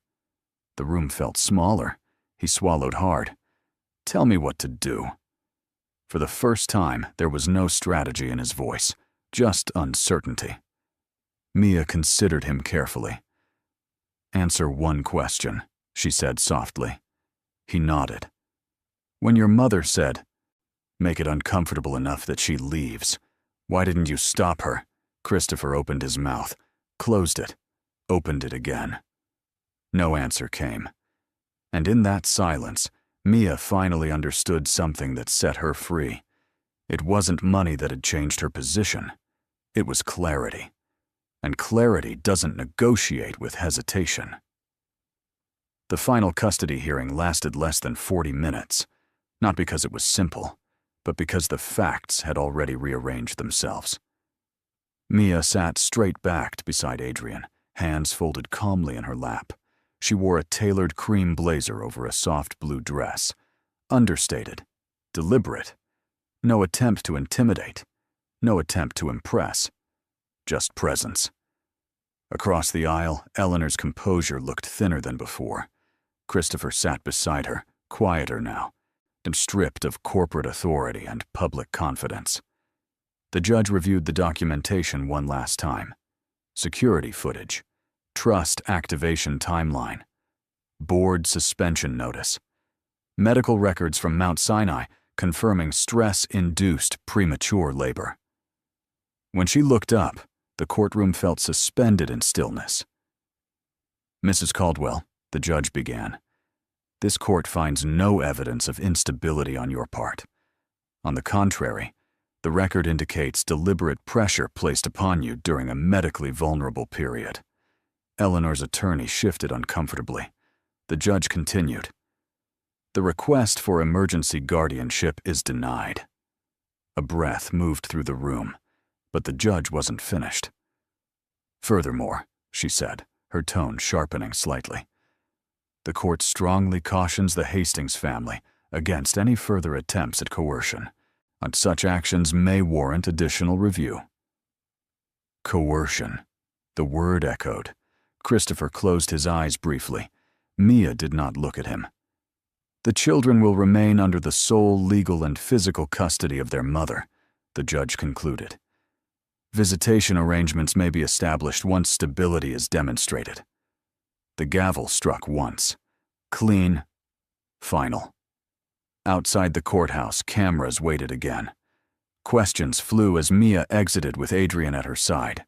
The room felt smaller. He swallowed hard. "Tell me what to do." For the first time, there was no strategy in his voice, just uncertainty. Mia considered him carefully. "Answer one question," she said softly. He nodded. "When your mother said, 'Make it uncomfortable enough that she leaves,' why didn't you stop her?" Christopher opened his mouth, closed it, opened it again. No answer came. And in that silence, Mia finally understood something that set her free. It wasn't money that had changed her position. It was clarity. And clarity doesn't negotiate with hesitation. The final custody hearing lasted less than 40 minutes, not because it was simple, but because the facts had already rearranged themselves. Mia sat straight-backed beside Adrian, hands folded calmly in her lap. She wore a tailored cream blazer over a soft blue dress. Understated, deliberate. No attempt to intimidate. No attempt to impress, just presence. Across the aisle, Eleanor's composure looked thinner than before. Christopher sat beside her, quieter now, and stripped of corporate authority and public confidence. The judge reviewed the documentation one last time. Security footage, trust activation timeline, board suspension notice, medical records from Mount Sinai confirming stress-induced premature labor. When she looked up, the courtroom felt suspended in stillness. "Mrs. Caldwell," the judge began, "this court finds no evidence of instability on your part. On the contrary, the record indicates deliberate pressure placed upon you during a medically vulnerable period." Eleanor's attorney shifted uncomfortably. The judge continued, "The request for emergency guardianship is denied." A breath moved through the room, but the judge wasn't finished. "Furthermore," she said, her tone sharpening slightly, "the court strongly cautions the Hastings family against any further attempts at coercion, and such actions may warrant additional review." Coercion. The word echoed. Christopher closed his eyes briefly. Mia did not look at him. "The children will remain under the sole legal and physical custody of their mother," the judge concluded. "Visitation arrangements may be established once stability is demonstrated." The gavel struck once. Clean. Final. Outside the courthouse, cameras waited again. Questions flew as Mia exited with Adrian at her side.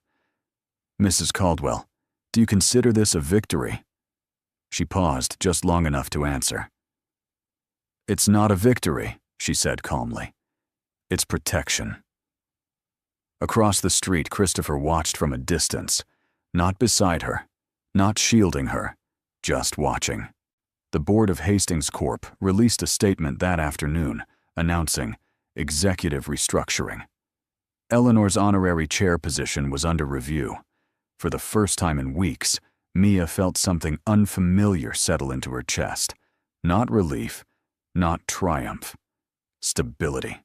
"Mrs. Caldwell, do you consider this a victory?" She paused just long enough to answer. "It's not a victory," she said calmly. "It's protection." Across the street, Christopher watched from a distance, not beside her, not shielding her, just watching. The board of Hastings Corp. Released a statement that afternoon announcing executive restructuring. Eleanor's honorary chair position was under review. For the first time in weeks, Mia felt something unfamiliar settle into her chest. Not relief, not triumph. Stability.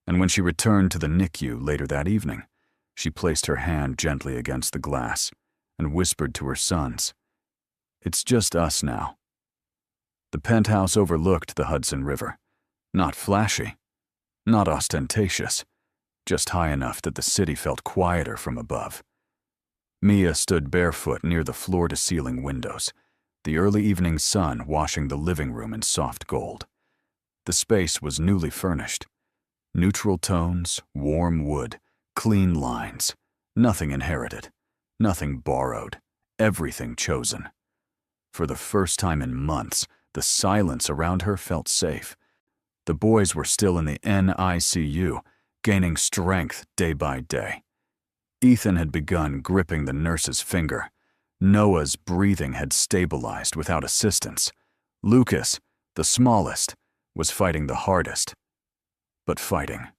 And when she returned to the NICU later that evening, she placed her hand gently against the glass and whispered to her sons, "It's just us now." The penthouse overlooked the Hudson River. Not flashy, not ostentatious, just high enough that the city felt quieter from above. Mia stood barefoot near the floor-to-ceiling windows, the early evening sun washing the living room in soft gold. The space was newly furnished. Neutral tones, warm wood, clean lines, nothing inherited, nothing borrowed, everything chosen. For the first time in months, the silence around her felt safe. The boys were still in the NICU, gaining strength day by day. Ethan had begun gripping the nurse's finger. Noah's breathing had stabilized without assistance. Lucas, the smallest, was fighting the hardest. But fighting.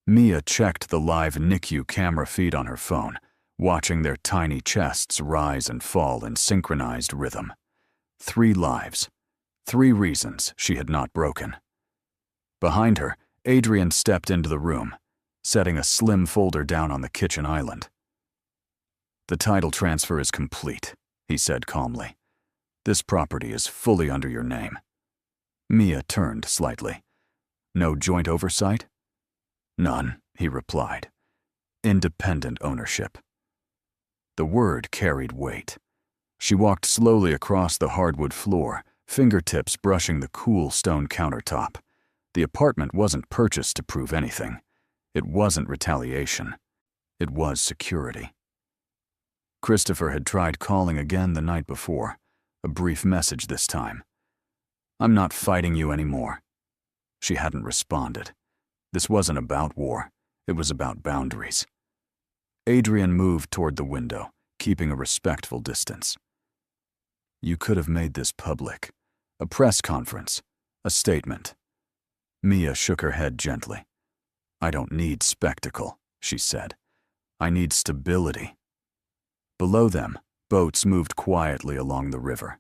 Mia checked the live NICU camera feed on her phone, watching their tiny chests rise and fall in synchronized rhythm. 3 lives. 3 reasons she had not broken. Behind her, Adrian stepped into the room, setting a slim folder down on the kitchen island. "The title transfer is complete," he said calmly. "This property is fully under your name." Mia turned slightly. "No joint oversight?" "None," he replied. "Independent ownership." The word carried weight. She walked slowly across the hardwood floor, fingertips brushing the cool stone countertop. The apartment wasn't purchased to prove anything. It wasn't retaliation. It was security. Christopher had tried calling again the night before, a brief message this time. "I'm not fighting you anymore." She hadn't responded. This wasn't about war. It was about boundaries. Adrian moved toward the window, keeping a respectful distance. "You could have made this public. A press conference. A statement." Mia shook her head gently. "I don't need spectacle," she said. "I need stability." Below them, boats moved quietly along the river.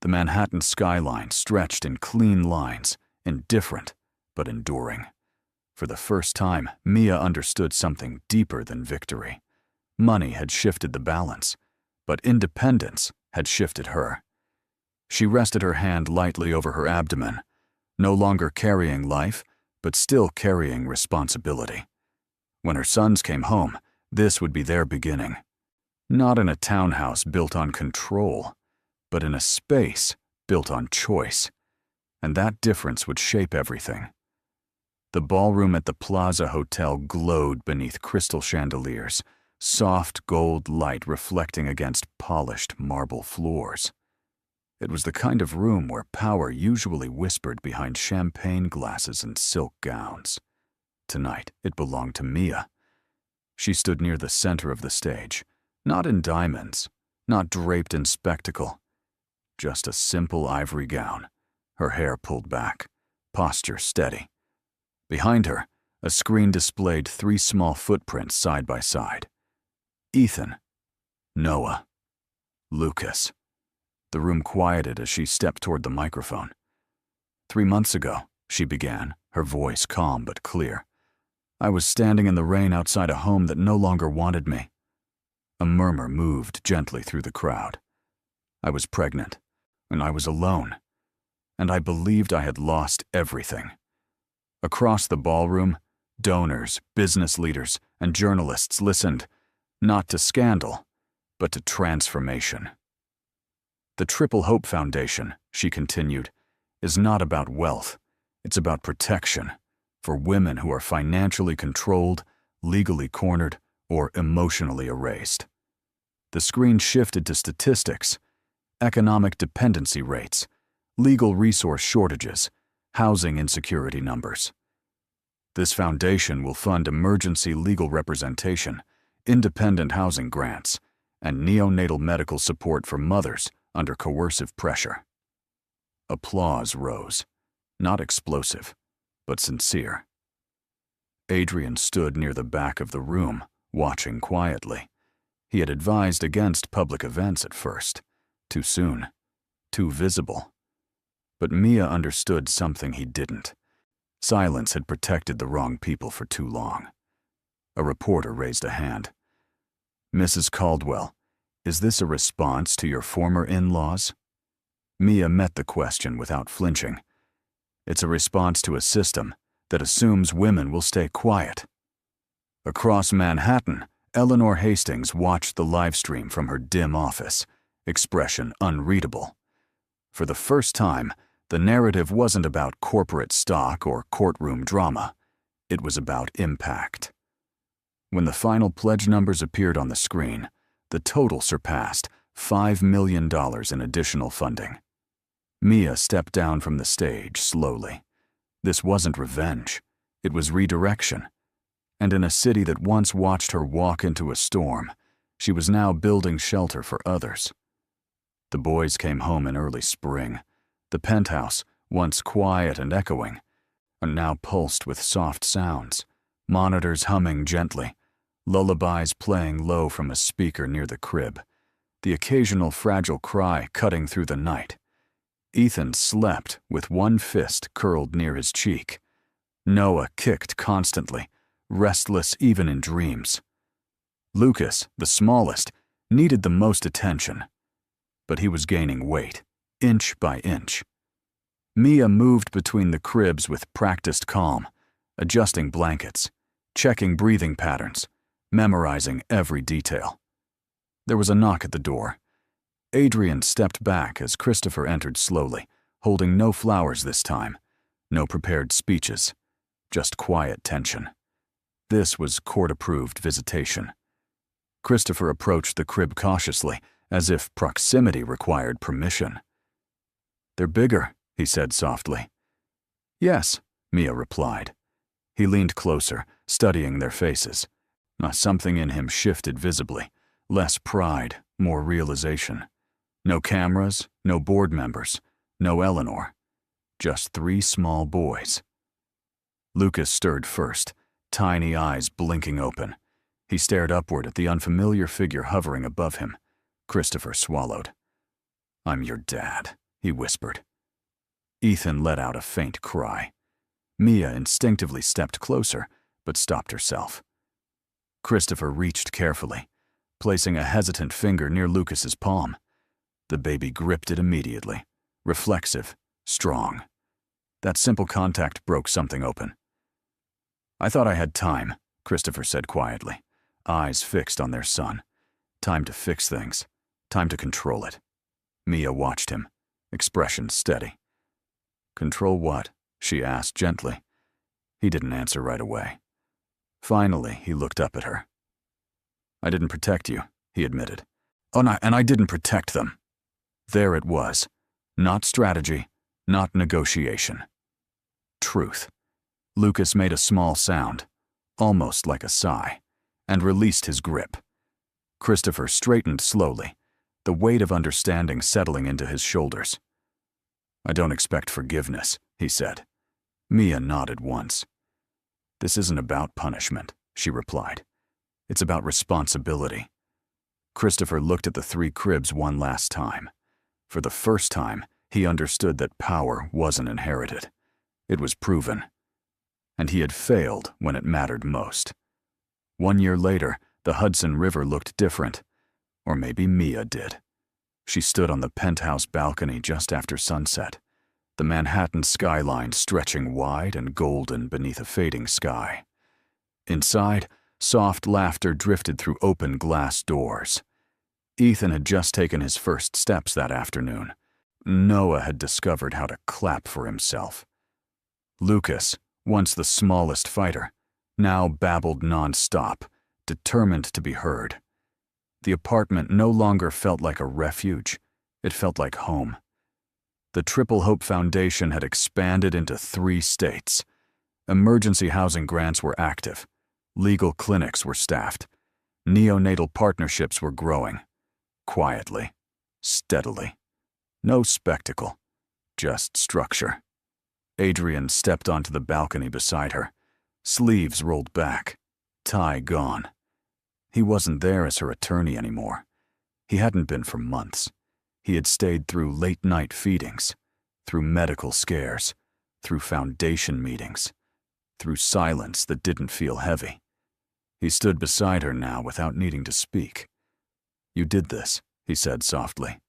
The Manhattan skyline stretched in clean lines, indifferent but enduring. For the first time, Mia understood something deeper than victory. Money had shifted the balance, but independence had shifted her. She rested her hand lightly over her abdomen, no longer carrying life, but still carrying responsibility. When her sons came home, this would be their beginning. Not in a townhouse built on control, but in a space built on choice. And that difference would shape everything. The ballroom at the Plaza Hotel glowed beneath crystal chandeliers, soft gold light reflecting against polished marble floors. It was the kind of room where power usually whispered behind champagne glasses and silk gowns. Tonight, it belonged to Mia. She stood near the center of the stage, not in diamonds, not draped in spectacle, just a simple ivory gown, her hair pulled back, posture steady. Behind her, a screen displayed 3 small footprints side by side. Ethan, Noah, Lucas. The room quieted as she stepped toward the microphone. 3 months ago, she began, her voice calm but clear. I was standing in the rain outside a home that no longer wanted me. A murmur moved gently through the crowd. I was pregnant, and I was alone, and I believed I had lost everything. Across the ballroom, donors, business leaders, and journalists listened, not to scandal, but to transformation. The Triple Hope Foundation, she continued, is not about wealth. It's about protection for women who are financially controlled, legally cornered, or emotionally erased. The screen shifted to statistics, economic dependency rates, legal resource shortages, housing insecurity numbers. This foundation will fund emergency legal representation, independent housing grants, and neonatal medical support for mothers under coercive pressure. Applause rose, not explosive, but sincere. Adrian stood near the back of the room, watching quietly. He had advised against public events at first. Too soon, too visible. But Mia understood something he didn't. Silence had protected the wrong people for too long. A reporter raised a hand. Mrs. Caldwell, is this a response to your former in-laws? Mia met the question without flinching. It's a response to a system that assumes women will stay quiet. Across Manhattan, Eleanor Hastings watched the live stream from her dim office, expression unreadable. For the first time, the narrative wasn't about corporate stock or courtroom drama. It was about impact. When the final pledge numbers appeared on the screen, the total surpassed $5 million in additional funding. Mia stepped down from the stage slowly. This wasn't revenge. It was redirection. And in a city that once watched her walk into a storm, she was now building shelter for others. The boys came home in early spring. The penthouse, once quiet and echoing, and now pulsed with soft sounds, monitors humming gently, lullabies playing low from a speaker near the crib, the occasional fragile cry cutting through the night. Ethan slept with one fist curled near his cheek. Noah kicked constantly, restless even in dreams. Lucas, the smallest, needed the most attention, but he was gaining weight, inch by inch. Mia moved between the cribs with practiced calm, adjusting blankets, checking breathing patterns, memorizing every detail. There was a knock at the door. Adrian stepped back as Christopher entered slowly, holding no flowers this time, no prepared speeches, just quiet tension. This was court-approved visitation. Christopher approached the crib cautiously, as if proximity required permission. "They're bigger," he said softly. "Yes," Mia replied. He leaned closer, studying their faces. Something in him shifted visibly. Less pride, more realization. No cameras, no board members, no Eleanor. Just 3 small boys. Lucas stirred first, tiny eyes blinking open. He stared upward at the unfamiliar figure hovering above him. Christopher swallowed. "I'm your dad," he whispered. Ethan let out a faint cry. Mia instinctively stepped closer, but stopped herself. Christopher reached carefully, placing a hesitant finger near Lucas's palm. The baby gripped it immediately, reflexive, strong. That simple contact broke something open. "I thought I had time," Christopher said quietly, eyes fixed on their son. Time to fix things, time to control it. Mia watched him, expression steady. "Control what?" she asked gently. He didn't answer right away. Finally, he looked up at her. "I didn't protect you," he admitted. "Oh, no, and I didn't protect them." There it was. Not strategy, not negotiation. Truth. Lucas made a small sound, almost like a sigh, and released his grip. Christopher straightened slowly, the weight of understanding settling into his shoulders. "I don't expect forgiveness," he said. Mia nodded once. "This isn't about punishment," she replied. "It's about responsibility." Christopher looked at the 3 cribs one last time. For the first time, he understood that power wasn't inherited. It was proven. And he had failed when it mattered most. 1 year later, the Hudson River looked different. Or maybe Mia did. She stood on the penthouse balcony just after sunset, the Manhattan skyline stretching wide and golden beneath a fading sky. Inside, soft laughter drifted through open glass doors. Ethan had just taken his first steps that afternoon. Noah had discovered how to clap for himself. Lucas, once the smallest fighter, now babbled non-stop, determined to be heard. The apartment no longer felt like a refuge. It felt like home. The Triple Hope Foundation had expanded into 3 states. Emergency housing grants were active. Legal clinics were staffed. Neonatal partnerships were growing. Quietly, steadily. No spectacle, just structure. Adrian stepped onto the balcony beside her, sleeves rolled back, tie gone. He wasn't there as her attorney anymore. He hadn't been for months. He had stayed through late-night feedings, through medical scares, through foundation meetings, through silence that didn't feel heavy. He stood beside her now without needing to speak. "You did this," he said softly.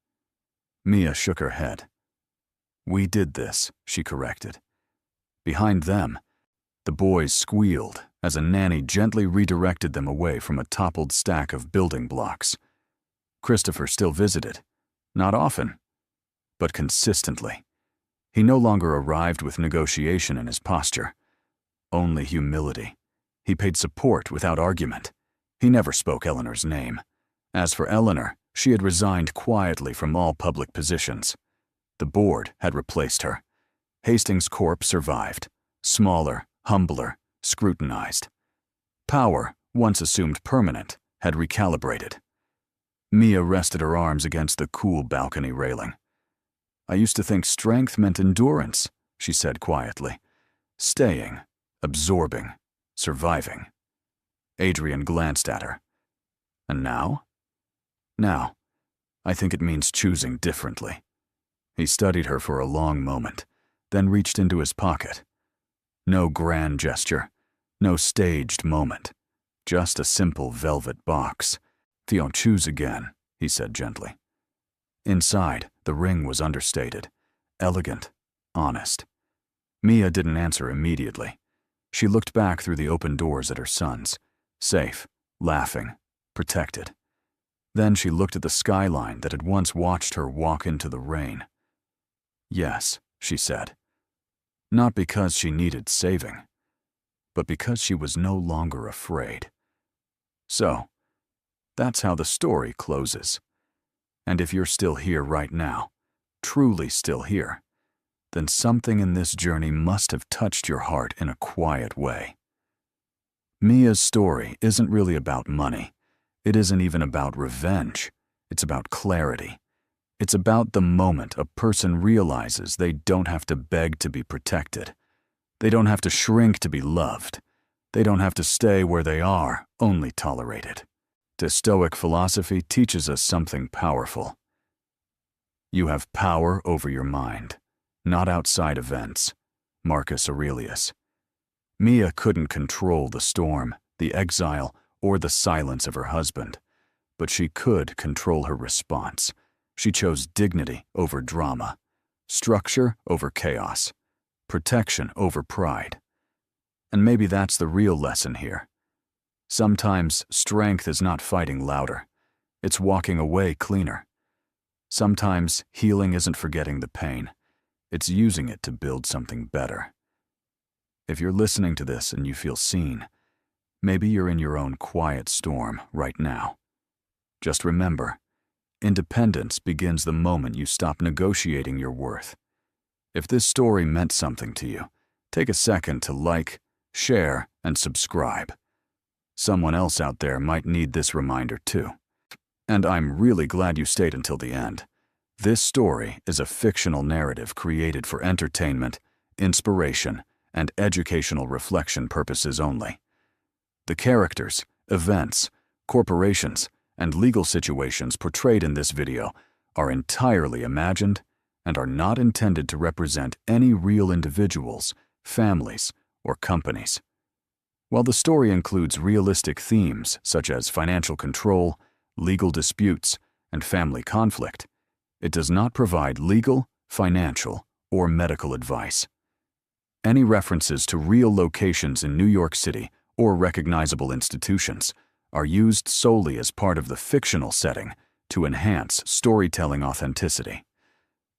Mia shook her head. "We did this," she corrected. Behind them, the boys squealed as a nanny gently redirected them away from a toppled stack of building blocks. Christopher still visited, not often, but consistently. He no longer arrived with negotiation in his posture, only humility. He paid support without argument. He never spoke Eleanor's name. As for Eleanor, she had resigned quietly from all public positions. The board had replaced her. Hastings Corp survived, smaller, humbler, scrutinized. Power, once assumed permanent, had recalibrated. Mia rested her arms against the cool balcony railing. "I used to think strength meant endurance," she said quietly. "Staying, absorbing, surviving." Adrian glanced at her. "And now?" "Now, I think it means choosing differently." He studied her for a long moment, then reached into his pocket. No grand gesture, no staged moment, just a simple velvet box. "Theo, choose again," he said gently. Inside, the ring was understated, elegant, honest. Mia didn't answer immediately. She looked back through the open doors at her sons, safe, laughing, protected. Then she looked at the skyline that had once watched her walk into the rain. "Yes," she said. Not because she needed saving, but because she was no longer afraid. So, that's how the story closes. And if you're still here right now, truly still here, then something in this journey must have touched your heart in a quiet way. Mia's story isn't really about money. It isn't even about revenge. It's about clarity. It's about the moment a person realizes they don't have to beg to be protected. They don't have to shrink to be loved. They don't have to stay where they are, only tolerated. The Stoic philosophy teaches us something powerful. You have power over your mind, not outside events. Marcus Aurelius. Mia couldn't control the storm, the exile, or the silence of her husband, but she could control her response. She chose dignity over drama, structure over chaos, protection over pride. And maybe that's the real lesson here. Sometimes strength is not fighting louder, it's walking away cleaner. Sometimes healing isn't forgetting the pain, it's using it to build something better. If you're listening to this and you feel seen, maybe you're in your own quiet storm right now. Just remember, independence begins the moment you stop negotiating your worth. If this story meant something to you, take a second to like, share, and subscribe. Someone else out there might need this reminder too. And I'm really glad you stayed until the end. This story is a fictional narrative created for entertainment, inspiration, and educational reflection purposes only. The characters, events, corporations, and legal situations portrayed in this video are entirely imagined and are not intended to represent any real individuals, families, or companies. While the story includes realistic themes such as financial control, legal disputes, and family conflict, it does not provide legal, financial, or medical advice. Any references to real locations in New York City or recognizable institutions are used solely as part of the fictional setting to enhance storytelling authenticity.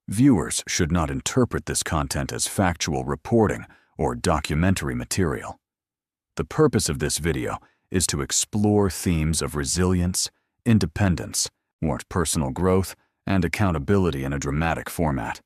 Viewers should not interpret this content as factual reporting or documentary material. The purpose of this video is to explore themes of resilience, independence, personal growth, and accountability in a dramatic format.